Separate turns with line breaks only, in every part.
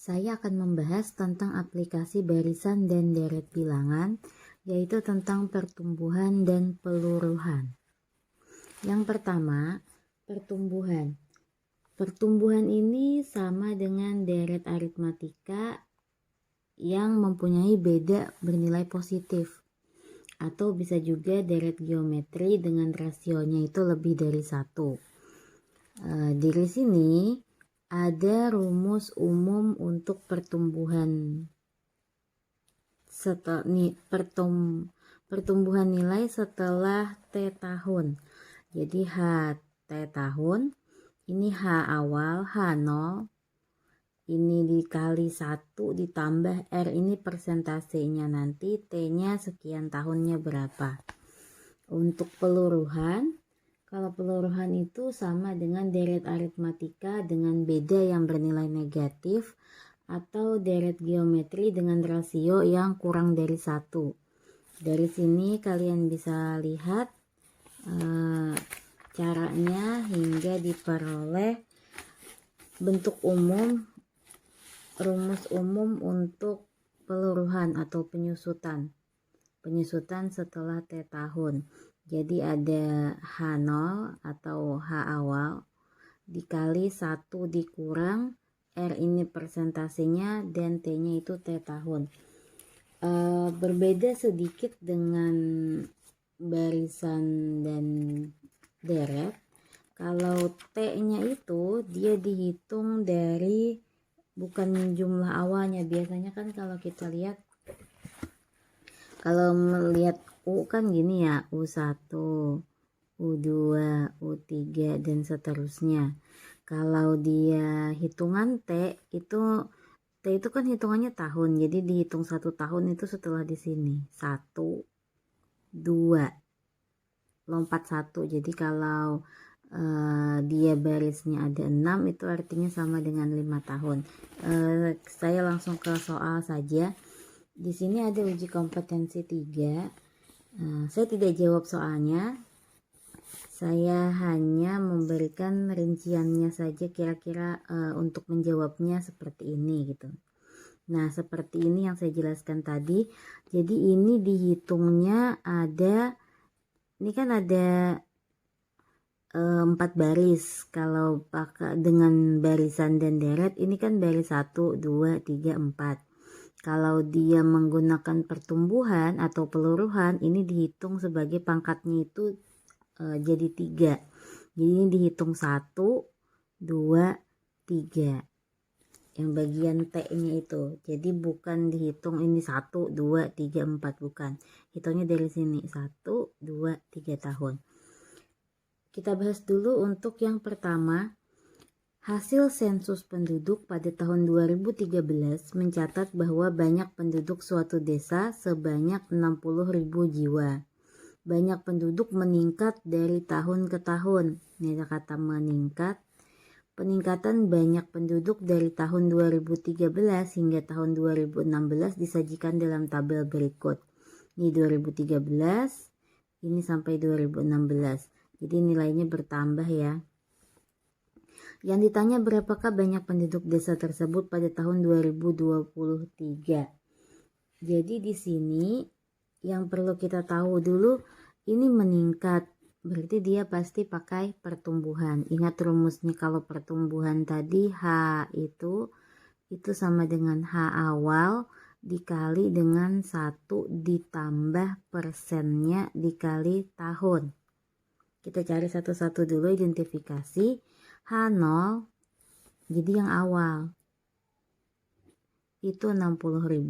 Saya akan membahas tentang aplikasi barisan dan deret bilangan, yaitu tentang pertumbuhan dan peluruhan. Yang pertama, pertumbuhan. Pertumbuhan ini sama dengan deret aritmatika yang mempunyai beda bernilai positif, atau bisa juga deret geometri dengan rasionya itu lebih dari 1. Di sini ada rumus umum untuk pertumbuhan pertumbuhan nilai setelah T tahun. Jadi H T tahun, ini H awal, H0, ini dikali 1 ditambah R ini persentasenya nanti, T-nya sekian tahunnya berapa. Untuk peluruhan, kalau peluruhan itu sama dengan deret aritmatika dengan beda yang bernilai negatif, atau deret geometri dengan rasio yang kurang dari 1. Dari sini kalian bisa lihat caranya hingga diperoleh bentuk umum, rumus umum untuk peluruhan atau penyusutan setelah T tahun. Jadi ada H0 atau H awal dikali 1 dikurang R ini persentasenya dan T-nya itu T tahun. Berbeda sedikit dengan barisan dan deret. Kalau T-nya itu dia dihitung dari bukan jumlah awalnya. Biasanya kan kalau kita lihat, kalau melihat U kan gini ya, U1, U2, U3 dan seterusnya. Kalau dia hitungan T itu kan hitungannya tahun, jadi dihitung 1 tahun itu setelah di sini 1, 2, lompat 1. Jadi kalau dia barisnya ada 6, itu artinya sama dengan 5 tahun. Saya langsung ke soal saja. Di sini ada uji kompetensi 3. Saya tidak jawab soalnya. Saya hanya memberikan rinciannya saja, kira-kira untuk menjawabnya seperti ini gitu. Nah, seperti ini yang saya jelaskan tadi. Jadi ini dihitungnya ini kan ada 4 baris. Kalau pakai dengan barisan dan deret, ini kan baris 1, 2, 3, 4. Kalau dia menggunakan pertumbuhan atau peluruhan, ini dihitung sebagai pangkatnya itu jadi 3. Jadi ini dihitung 1, 2, 3. Yang bagian T-nya itu. Jadi bukan dihitung ini 1, 2, 3, 4, bukan. Hitungnya dari sini 1, 2, 3 tahun. Kita bahas dulu untuk yang pertama. Hasil sensus penduduk pada tahun 2013 mencatat bahwa banyak penduduk suatu desa sebanyak 60.000 jiwa. Banyak penduduk meningkat dari tahun ke tahun. Ini ada kata meningkat. Peningkatan banyak penduduk dari tahun 2013 hingga tahun 2016 disajikan dalam tabel berikut. Ini 2013, ini sampai 2016. Jadi nilainya bertambah ya. Yang ditanya berapakah banyak penduduk desa tersebut pada tahun 2023. Jadi di sini yang perlu kita tahu dulu, ini meningkat, berarti dia pasti pakai pertumbuhan. Ingat rumusnya, kalau pertumbuhan tadi H itu sama dengan H awal dikali dengan 1 ditambah persennya dikali tahun. Kita cari satu-satu dulu, identifikasi. H0 jadi yang awal itu 60.000.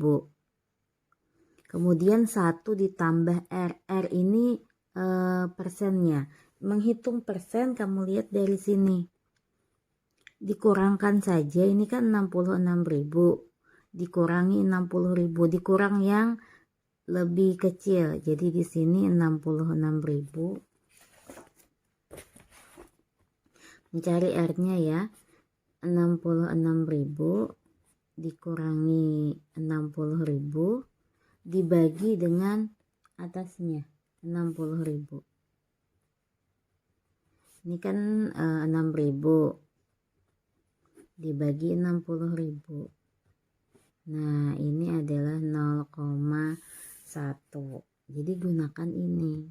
Kemudian 1 ditambah R ini persennya. Menghitung persen kamu lihat dari sini. Dikurangkan saja, ini kan 66.000. Dikurangi 60.000, dikurang yang lebih kecil. Jadi di sini 66.000. Mencari R-nya ya. 66.000 dikurangi 60.000 dibagi dengan atasnya 60.000. Ini kan 6.000 dibagi 60.000. Nah, ini adalah 0,1. Jadi gunakan ini.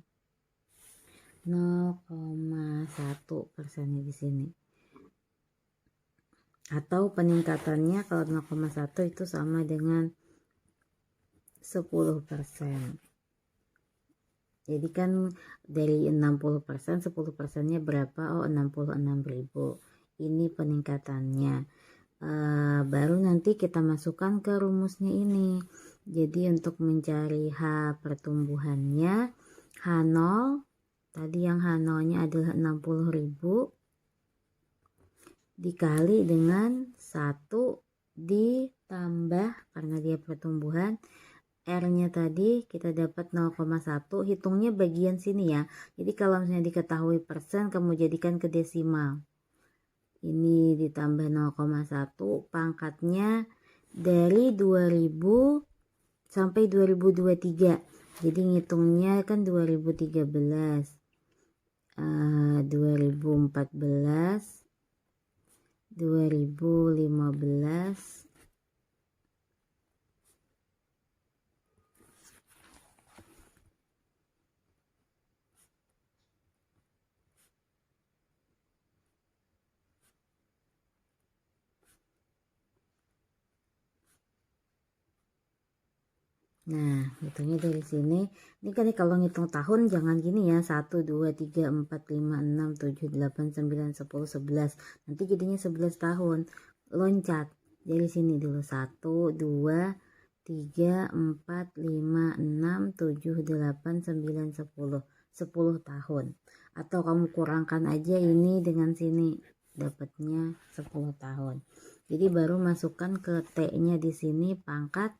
0,1% di sini. Atau peningkatannya kalau 0,1 itu sama dengan 10%. Jadi kan dari 60%, 10%-nya berapa? Oh, 66.000. Ini peningkatannya. Baru nanti kita masukkan ke rumusnya ini. Jadi untuk mencari H pertumbuhannya, H0, tadi yang H0-nya adalah 60.000, dikali dengan 1 ditambah, karena dia pertumbuhan, R-nya tadi kita dapat 0,1, hitungnya bagian sini ya. Jadi kalau misalnya diketahui persen, kamu jadikan ke desimal. Ini ditambah 0,1, pangkatnya dari 2000 sampai 2023. Jadi ngitungnya kan 2013, 2014, 2015, nah, hitungnya dari sini. Ini kan kalau ngitung tahun jangan gini ya. 1, 2, 3, 4, 5, 6, 7, 8, 9, 10, 11. Nanti jadinya 11 tahun. Loncat dari sini dulu. 1, 2, 3, 4, 5, 6, 7, 8, 9, 10. 10 tahun. Atau kamu kurangkan aja ini dengan sini. Dapatnya 10 tahun. Jadi baru masukkan ke T-nya di sini pangkat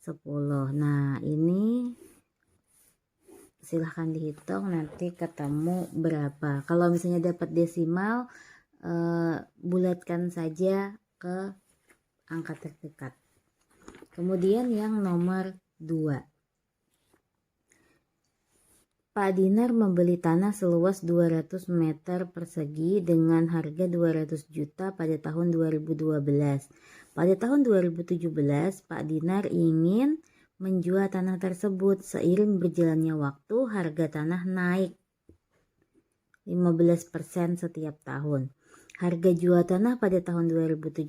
10. Nah, ini silahkan dihitung nanti ketemu berapa. Kalau misalnya dapat desimal, bulatkan saja ke angka terdekat. Kemudian yang nomor 2. Pak Dinar membeli tanah seluas 200 meter persegi dengan harga 200 juta pada tahun 2012. Pada tahun 2017, Pak Dinar ingin menjual tanah tersebut. Seiring berjalannya waktu, harga tanah naik 15% setiap tahun. Harga jual tanah pada tahun 2017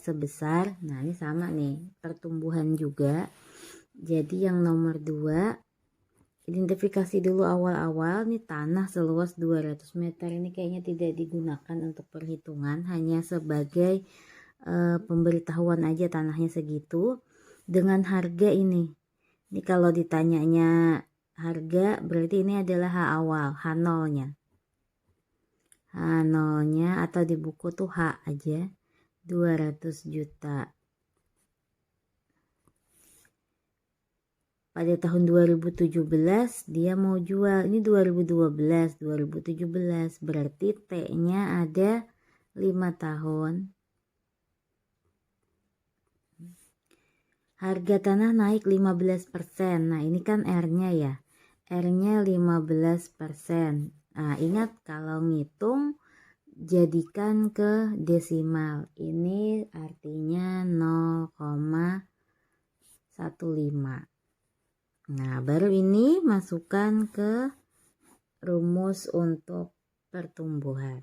sebesar, nah ini sama nih, pertumbuhan juga. Jadi yang nomor 2, identifikasi dulu awal-awal nih, tanah seluas 200 meter ini kayaknya tidak digunakan untuk perhitungan, hanya sebagai pemberitahuan aja tanahnya segitu dengan harga ini. Ini kalau ditanyanya harga berarti ini adalah H awal, H0-nya. H0-nya atau di buku tuh H aja, 200 juta. Pada tahun 2017 dia mau jual, ini 2012, 2017 berarti T-nya ada 5 tahun. Harga tanah naik 15%. Nah, ini kan R-nya ya. R-nya 15%. Nah, ingat kalau ngitung jadikan ke desimal. Ini artinya 0,15. Nah, baru ini masukkan ke rumus untuk pertumbuhan.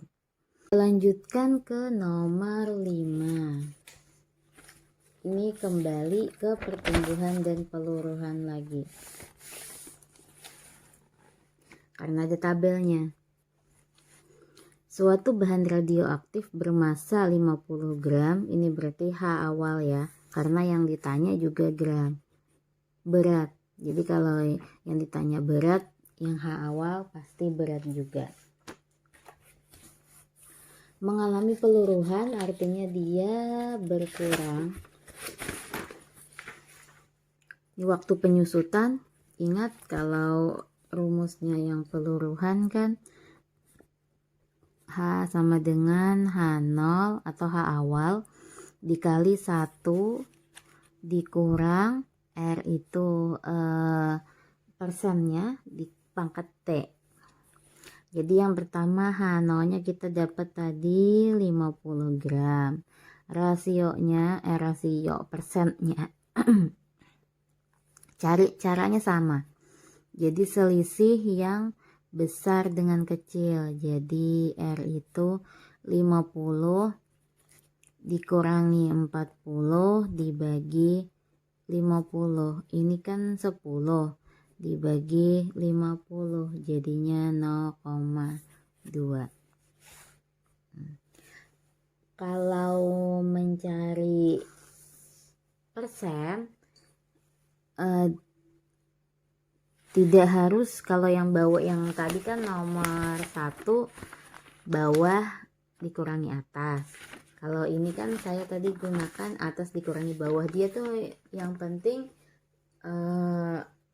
Lanjutkan ke nomor 5. Ini kembali ke pertumbuhan dan peluruhan lagi. Karena ada tabelnya. Suatu bahan radioaktif bermassa 50 gram, ini berarti H awal ya. Karena yang ditanya juga gram. Berat. Jadi kalau yang ditanya berat, yang H awal pasti berat juga. Mengalami peluruhan artinya dia berkurang. Di waktu penyusutan, ingat kalau rumusnya yang peluruhan kan H sama dengan H0 atau H awal dikali 1 dikurang R itu persennya di pangkat T. Jadi yang pertama H0-nya kita dapat tadi 50 gram. Rasionya, rasio persennya Caranya sama. Jadi selisih yang besar dengan kecil. Jadi R itu 50 dikurangi 40 dibagi 50. Ini kan 10 dibagi 50 jadinya 0,2. Kalau mencari persen tidak harus, kalau yang bawah yang tadi kan nomor 1 bawah dikurangi atas. Kalau ini kan saya tadi gunakan atas dikurangi bawah. Dia tuh yang penting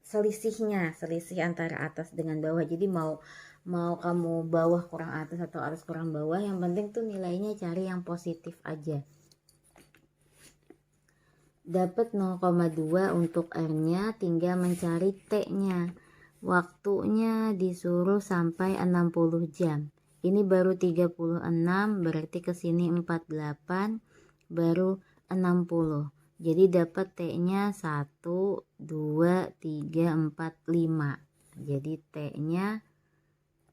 selisih antara atas dengan bawah. Jadi mau kamu bawah kurang atas atau atas kurang bawah, yang penting tuh nilainya cari yang positif aja. Dapat 0,2 untuk R-nya, tinggal mencari T-nya. Waktunya disuruh sampai 60 jam. Ini baru 36, berarti ke sini 48, baru 60. Jadi dapat T-nya 1, 2, 3, 4, 5. Jadi T-nya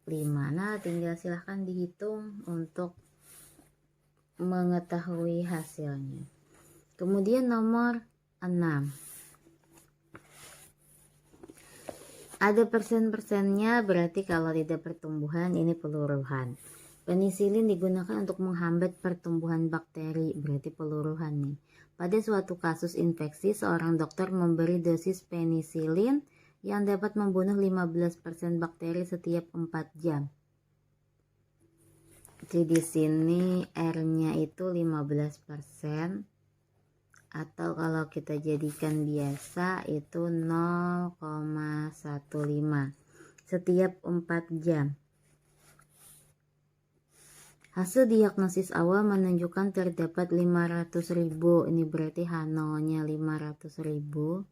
5. Nah, tinggal silahkan dihitung untuk mengetahui hasilnya. Kemudian nomor 6. Ada persen-persennya, berarti kalau tidak pertumbuhan ini peluruhan. Penisilin digunakan untuk menghambat pertumbuhan bakteri, berarti peluruhan nih. Pada suatu kasus infeksi, seorang dokter memberi dosis penisilin yang dapat membunuh 15% bakteri setiap 4 jam. Jadi di sini R-nya itu 15%. Atau kalau kita jadikan biasa itu 0,15 setiap 4 jam. Hasil diagnosis awal menunjukkan terdapat 500.000. Ini berarti H0-nya 500.000.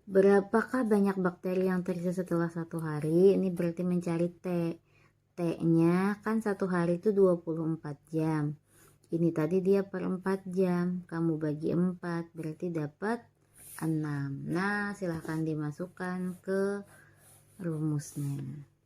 Berapakah banyak bakteri yang tersisa setelah 1 hari? Ini berarti mencari T. T-nya kan 1 hari itu 24 jam. Ini tadi dia per 4 jam. Kamu bagi 4 berarti dapat 6. Nah, silahkan dimasukkan ke rumusnya.